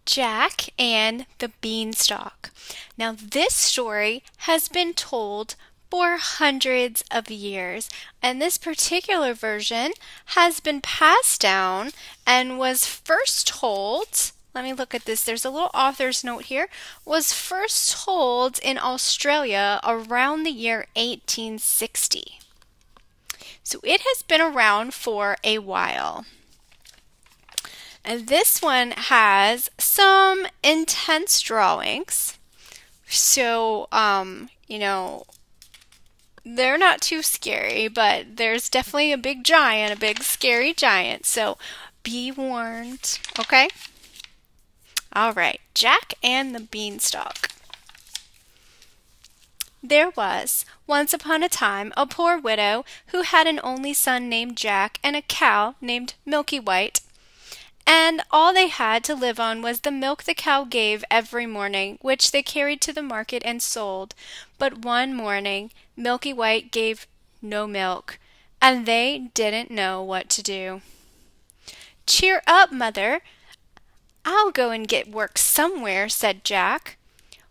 Jack and the Beanstalk. Now, this story has been told for hundreds of years, and this particular version has been passed down and was first told. Let me look at this. There's a little author's note here. Was first told in Australia around the year 1860. So it has been around for a while. And this one has some intense drawings. So, they're not too scary, but there's definitely a big giant, a big scary giant. So be warned, okay? All right, Jack and the Beanstalk. There was, once upon a time, a poor widow who had an only son named Jack and a cow named Milky White. And all they had to live on was the milk the cow gave every morning, which they carried to the market and sold. But one morning, Milky White gave no milk, and they didn't know what to do. "Cheer up, mother. I'll go and get work somewhere," said Jack.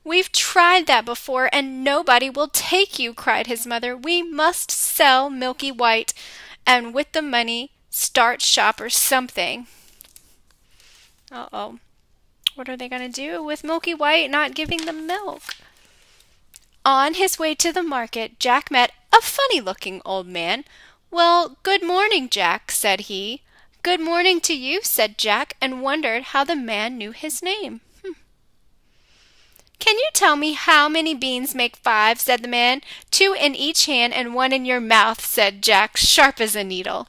"We've tried that before, and nobody will take you," cried his mother. "We must sell Milky White, and with the money start shop or something." Uh-oh. What are they going to do with Milky White not giving them milk? On his way to the market, Jack met a funny-looking old man. "Well, good morning, Jack," said he. "Good morning to you," said Jack, and wondered how the man knew his name. "Can you tell me how many beans make 5?" said the man. "2 in each hand and 1 in your mouth," said Jack, sharp as a needle.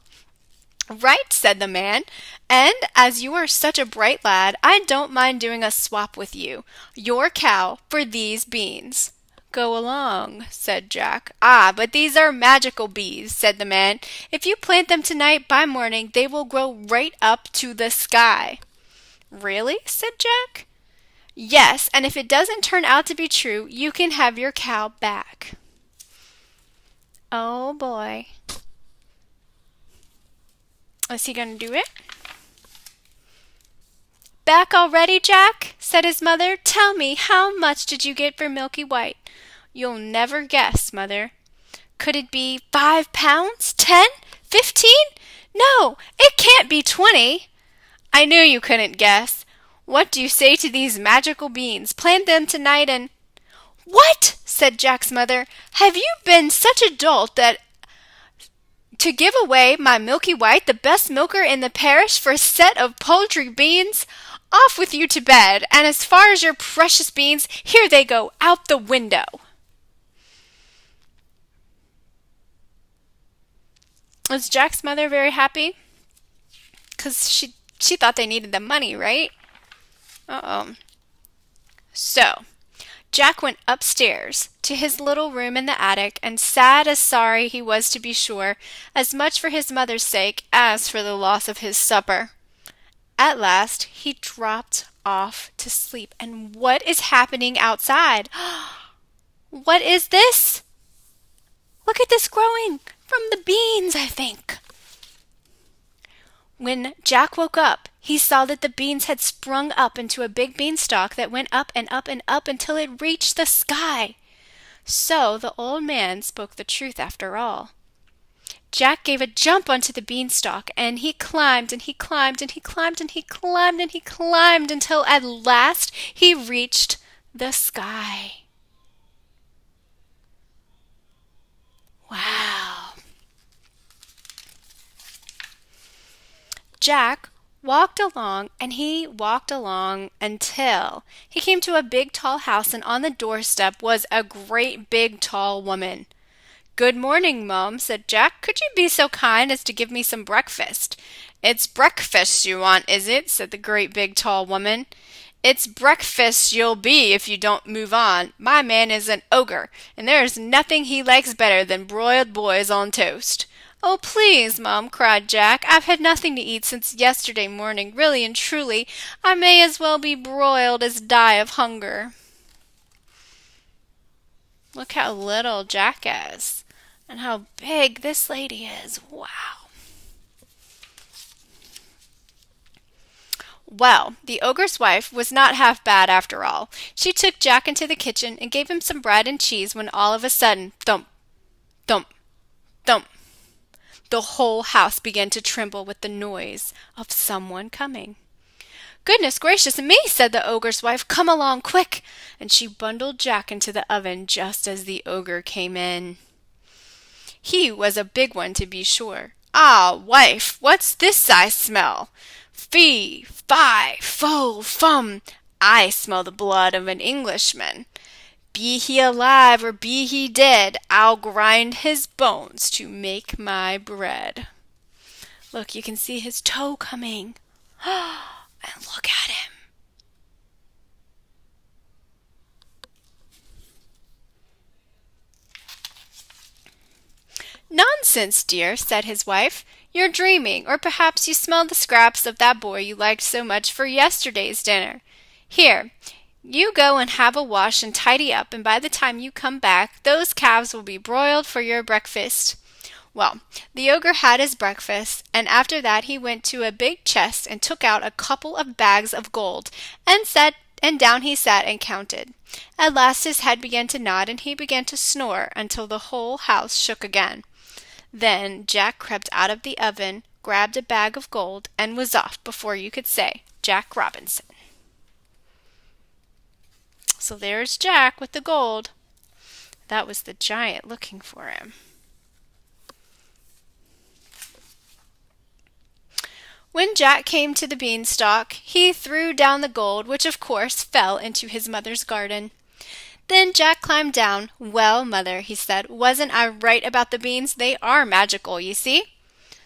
"Right," said the man, "and as you are such a bright lad, I don't mind doing a swap with you. Your cow for these beans." "Go along," said Jack. "Ah, but these are magical bees," said the man. "If you plant them tonight, by morning they will grow right up to the sky." "Really?" said Jack. "Yes, and if it doesn't turn out to be true, you can have your cow back." Oh boy. Is he going to do it? "Back already, Jack?" said his mother. "Tell me, how much did you get for Milky White?" "You'll never guess, mother." "Could it be 5 pounds? 10? 15? No, it can't be 20. "I knew you couldn't guess. What do you say to these magical beans? Plant them tonight and—" "What?" said Jack's mother. "Have you been such a dolt that to give away my Milky White, the best milker in the parish, for a set of paltry beans? Off with you to bed, and as far as your precious beans, here they go out the window." Was Jack's mother very happy? Because she thought they needed the money, right? Uh-oh. So, Jack went upstairs to his little room in the attic, and sad as sorry he was to be sure, as much for his mother's sake as for the loss of his supper. At last he dropped off to sleep. And what is happening outside? What is this? Look at this growing from the beans, I think. When Jack woke up, he saw that the beans had sprung up into a big beanstalk that went up and up and up until it reached the sky. So the old man spoke the truth after all. Jack gave a jump onto the beanstalk, and he climbed and he climbed and he climbed and he climbed and he climbed until at last he reached the sky. Wow. Jack walked along and he walked along until he came to a big tall house, and on the doorstep was a great big tall woman. "Good morning, Mum," said Jack. "Could you be so kind as to give me some breakfast?" "It's breakfast you want, is it?" said the great big tall woman. "It's breakfast you'll be if you don't move on. My man is an ogre, and there is nothing he likes better than broiled boys on toast." "Oh, please, Mum," cried Jack. "I've had nothing to eat since yesterday morning. Really and truly, I may as well be broiled as die of hunger." Look how little Jack is, and how big this lady is. Wow. Well, the ogre's wife was not half bad after all. She took Jack into the kitchen and gave him some bread and cheese when all of a sudden, thump, thump, thump, the whole house began to tremble with the noise of someone coming. "Goodness gracious me!" said the ogre's wife. "Come along, quick!" And she bundled Jack into the oven just as the ogre came in. He was a big one, to be sure. "Ah, wife, what's this I smell? Fee, fi, fo, fum! I smell the blood of an Englishman. Be he alive or be he dead, I'll grind his bones to make my bread." Look, you can see his toe coming. And look at him. "Nonsense, dear," said his wife. "You're dreaming, or perhaps you smell the scraps of that boy you liked so much for yesterday's dinner. Here, you go and have a wash and tidy up, and by the time you come back, those calves will be broiled for your breakfast." Well, the ogre had his breakfast, and after that he went to a big chest and took out a couple of bags of gold, and down he sat and counted. At last his head began to nod, and he began to snore until the whole house shook again. Then Jack crept out of the oven, grabbed a bag of gold, and was off before you could say Jack Robinson. So there's Jack with the gold. That was the giant looking for him. When Jack came to the beanstalk, he threw down the gold, which of course fell into his mother's garden. Then Jack climbed down. "Well, mother," he said, "wasn't I right about the beans? They are magical, you see."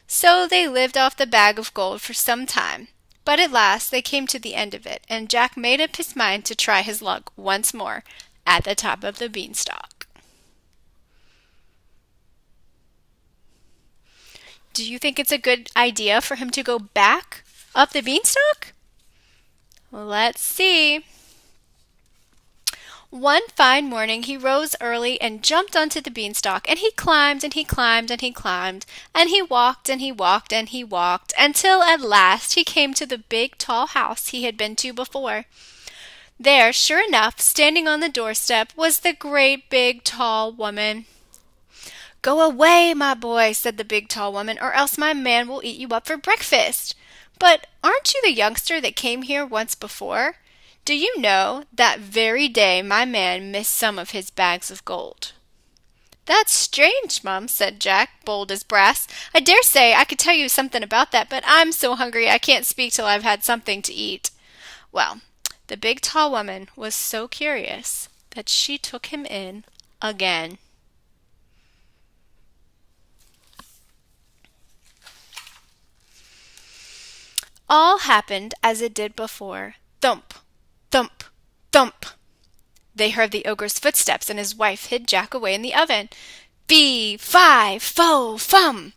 So they lived off the bag of gold for some time. But at last they came to the end of it, and Jack made up his mind to try his luck once more at the top of the beanstalk. Do you think it's a good idea for him to go back up the beanstalk? Let's see. One fine morning he rose early and jumped onto the beanstalk, and he climbed and he climbed and he climbed, and he walked and he walked and he walked, until at last he came to the big tall house he had been to before. There, sure enough, standing on the doorstep, was the great big tall woman. "Go away, my boy," said the big tall woman, "or else my man will eat you up for breakfast. But aren't you the youngster that came here once before? Do you know, that very day my man missed some of his bags of gold." "That's strange, Mum," said Jack, bold as brass. "I dare say I could tell you something about that, but I'm so hungry I can't speak till I've had something to eat." Well, the big tall woman was so curious that she took him in again. All happened as it did before. Thump, thump, thump. They heard the ogre's footsteps, and his wife hid Jack away in the oven. Fee, fi, fo, fum.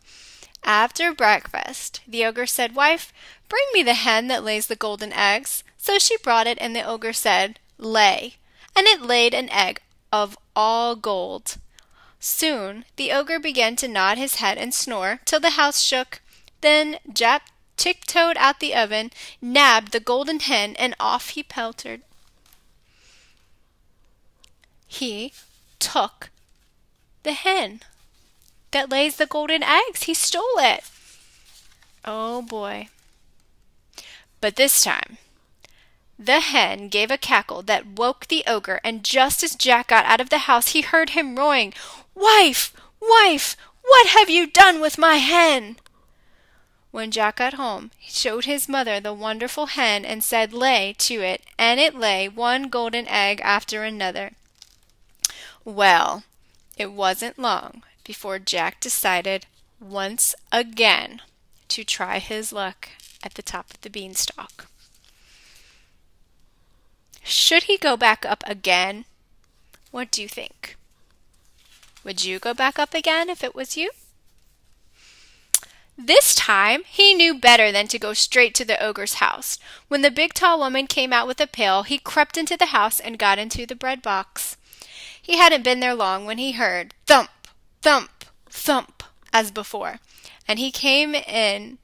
After breakfast, the ogre said, "Wife, bring me the hen that lays the golden eggs." So she brought it, and the ogre said, "Lay." And it laid an egg of all gold. Soon the ogre began to nod his head and snore till the house shook. Then Jack tiptoed out the oven, nabbed the golden hen, and off he peltered. He took the hen that lays the golden eggs. He stole it. Oh boy. But this time, the hen gave a cackle that woke the ogre, and just as Jack got out of the house, he heard him roaring, "Wife, wife, what have you done with my hen?" When Jack got home, he showed his mother the wonderful hen and said, "Lay" to it, and it lay one golden egg after another. Well, it wasn't long before Jack decided once again to try his luck at the top of the beanstalk. Should he go back up again? What do you think? Would you go back up again if it was you? This time, he knew better than to go straight to the ogre's house. When the big tall woman came out with a pail, he crept into the house and got into the bread box. He hadn't been there long when he heard thump, thump, thump, as before, and he came in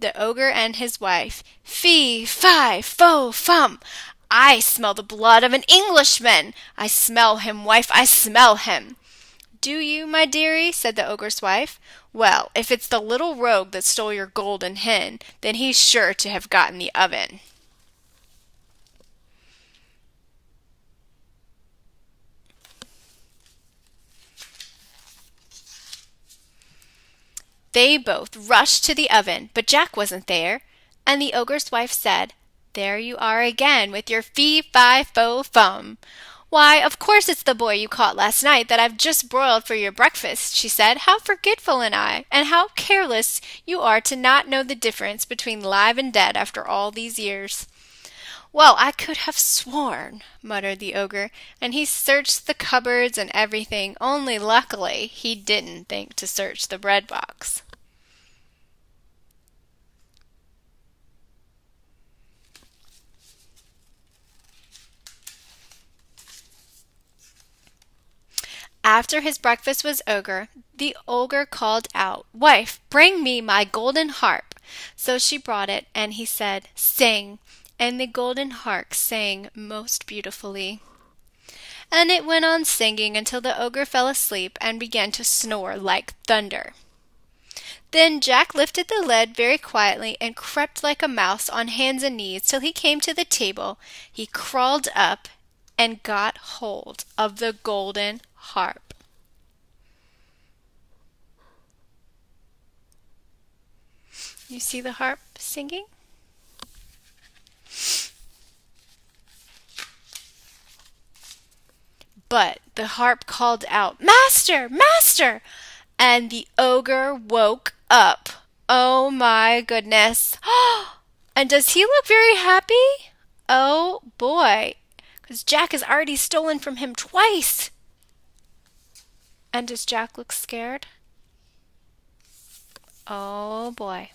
The ogre and his wife. Fee, fi, fo, fum. I smell the blood of an Englishman. I smell him, wife, I smell him. Do you, my dearie? Said the ogre's wife. Well, if it's the little rogue that stole your golden hen, then he's sure to have gotten the oven. They both rushed to the oven, but Jack wasn't there, and the ogre's wife said, There you are again with your fee-fi-fo-fum. Why, of course it's the boy you caught last night that I've just broiled for your breakfast, she said. How forgetful and how careless you are to not know the difference between live and dead after all these years. Well, I could have sworn, muttered the ogre, and he searched the cupboards and everything, only luckily he didn't think to search the bread box. After his breakfast was over, the ogre called out, Wife, bring me my golden harp. So she brought it, and he said, Sing. And the golden harp sang most beautifully. And it went on singing until the ogre fell asleep and began to snore like thunder. Then Jack lifted the lid very quietly and crept like a mouse on hands and knees till he came to the table. He crawled up and got hold of the golden harp. You see the harp singing? But the harp called out, Master! Master! And the ogre woke up. Oh my goodness. And does he look very happy? Oh boy, because Jack has already stolen from him twice. And does Jack look scared? Oh boy.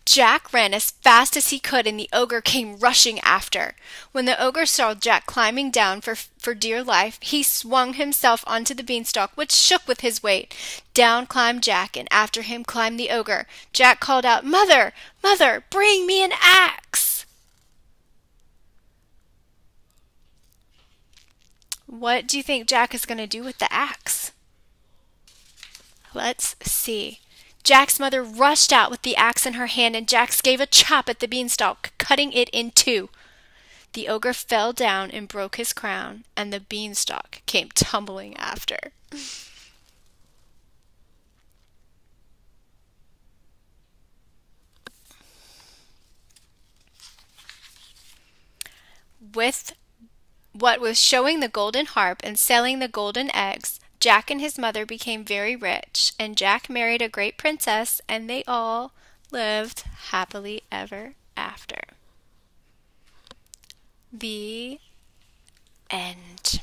Jack ran as fast as he could, and the ogre came rushing after. When the ogre saw Jack climbing down for dear life, he swung himself onto the beanstalk, which shook with his weight. Down climbed Jack, and after him climbed the ogre. Jack called out, Mother, Mother, bring me an axe! What do you think Jack is going to do with the axe? Let's see. Jack's mother rushed out with the axe in her hand, and Jack gave a chop at the beanstalk, cutting it in two. The ogre fell down and broke his crown, and the beanstalk came tumbling after. With what was showing the golden harp and selling the golden eggs, Jack and his mother became very rich, and Jack married a great princess, and they all lived happily ever after. The end.